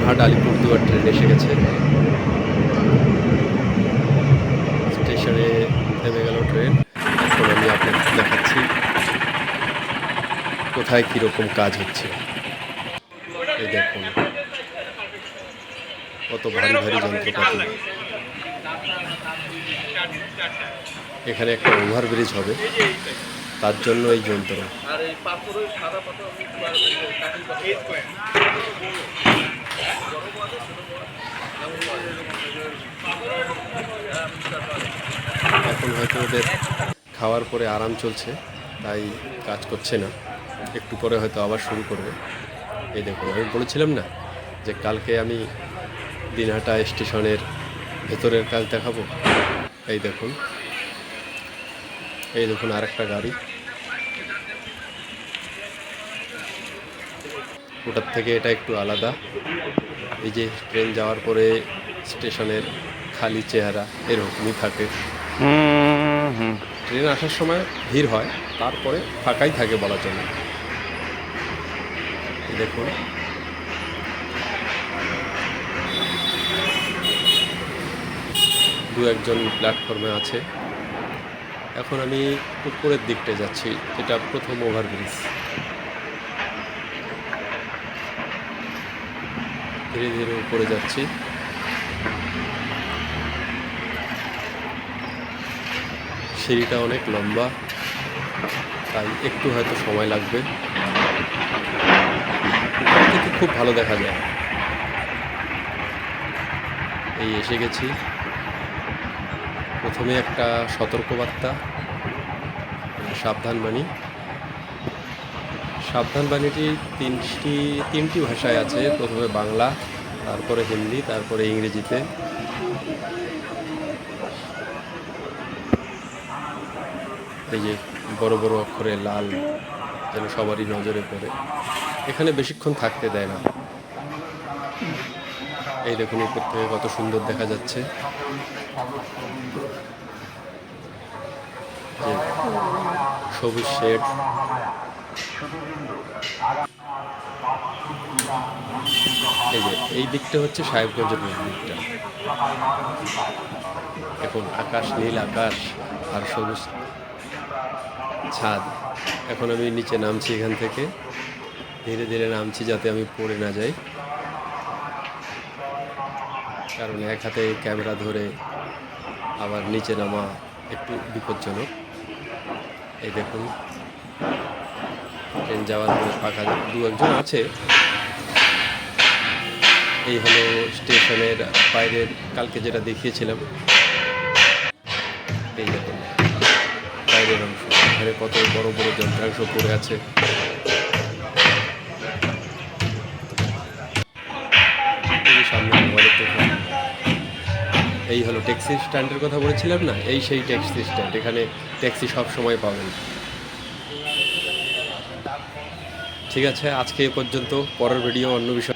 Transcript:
Ranaghat Alipurduar train এসে গেছে। স্টেশনে থেমে গেল ট্রেন। এখন আমি আপনাদের দেখাচ্ছি কোথায় কীরকম কাজ হচ্ছে। এই দেখুন কত ভারী ভারী যন্ত্রপাতি। এখানে একটা ওভারব্রিজ হবে, তার জন্য এই যন্ত্র। এখন হয়তো ওদের খাওয়ার পরে আরাম চলছে, তাই কাজ করছে না। একটু পরে হয়তো আবার শুরু করবে। এই দেখুন, আমি বলেছিলাম না যে কালকে আমি দিনহাটা স্টেশনের ভেতরের কাজ দেখাবো। এই দেখুন, এই দেখুন আরেকটা গাড়ি, ওটার থেকে এটা একটু আলাদা। এই যে ট্রেন যাওয়ার পরে স্টেশনের খালি চেহারা এরকমই থাকে। ট্রেন আসার সময় ভিড় হয়, তারপরে ফাঁকাই থাকে বলা চলে। দেখুন দু একজন প্ল্যাটফর্মে আছে। এখন আমি উপরের দিকটা যাচ্ছি, এটা প্রথম ওভারব্রিজ। ধীরে ধীরে উপরে যাচ্ছি। সিঁড়িটা অনেক লম্বা, তাই একটু হয়তো সময় লাগবে। কিন্তু খুব ভালো দেখা যায়। এই এসে গেছি। প্রথমে একটা সতর্কবার্তা, সাবধানবাণী। সাবধানবাণীটি তিনটি ভাষায় আছে। প্রথমে বাংলা, তারপরে হিন্দি, তারপরে ইংরেজিতে। এই যে বড় বড় অক্ষরে লাল, যেন সবারই নজরে পড়ে। এখানে বেশিক্ষণ থাকতে দেয় না। এই দেখুন উপর থেকে কত সুন্দর দেখা যাচ্ছে। সবুজ শেড। এই যে এই দিকটা হচ্ছে সাহেবগঞ্জের দিকটা। এখন আকাশ, নীল আকাশ আর সবুজ ছাদ। এখন আমি নিচে নামছি, এখান থেকে ধীরে ধীরে নামছি যাতে আমি পড়ে না যাই, কারণ এক হাতে ক্যামেরা ধরে আবার নিচে নামা একটু বিপজ্জনক। এই দেখুন ট্রেন যাওয়ার পরে ফাঁকা দু একজন আছে। এই হলো স্টেশনের বাইরের কালকে যেটা দেখিয়েছিলাম। এই দেখুন বাইরের অংশ, এখানে কত বড় বড় যন্ত্রাংশ পড়ে আছে। সামনে মোবাইলের দোকান। এই হলো ট্যাক্সি স্ট্যান্ডের কথা বলেছিলাম না, এই সেই ট্যাক্সি স্ট্যান্ড। এখানে ট্যাক্সি সব সময় পাবেন। ঠিক আছে, আজকে এ পর্যন্ত। পরের ভিডিও অন্য বিষয়।